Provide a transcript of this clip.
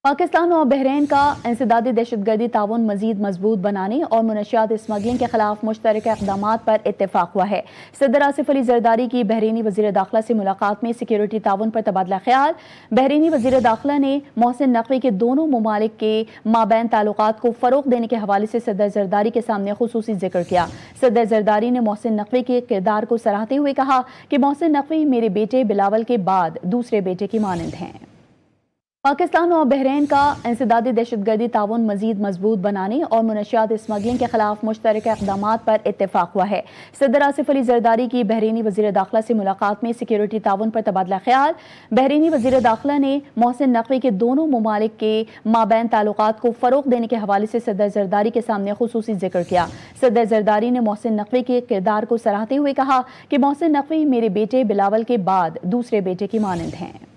پاکستان اور بحرین کا انسدادی دہشت گردی تعاون مزید مضبوط بنانے اور منشیات اسمگلنگ کے خلاف مشترکہ اقدامات پر اتفاق ہوا ہے۔ صدر آصف علی زرداری کی بحرینی وزیر داخلہ سے ملاقات میں سیکیورٹی تعاون پر تبادلہ خیال۔ بحرینی وزیر داخلہ نے محسن نقوی کے دونوں ممالک کے مابین تعلقات کو فروغ دینے کے حوالے سے صدر زرداری کے سامنے خصوصی ذکر کیا۔ صدر زرداری نے محسن نقوی کے کردار کو سراہتے ہوئے کہا کہ محسن نقوی میرے بیٹے بلاول کے بعد دوسرے بیٹے کی مانند ہیں۔ پاکستان اور بحرین کا انسدادی دہشت گردی تعاون مزید مضبوط بنانے اور منشیات اسمگلنگ کے خلاف مشترکہ اقدامات پر اتفاق ہوا ہے۔ صدر آصف علی زرداری کی بحرینی وزیر داخلہ سے ملاقات میں سیکیورٹی تعاون پر تبادلہ خیال۔ بحرینی وزیر داخلہ نے محسن نقوی کے دونوں ممالک کے مابین تعلقات کو فروغ دینے کے حوالے سے صدر زرداری کے سامنے خصوصی ذکر کیا۔ صدر زرداری نے محسن نقوی کے کردار کو سراہتے ہوئے کہا کہ محسن نقوی میرے بیٹے بلاول کے بعد دوسرے بیٹے کی مانند ہیں۔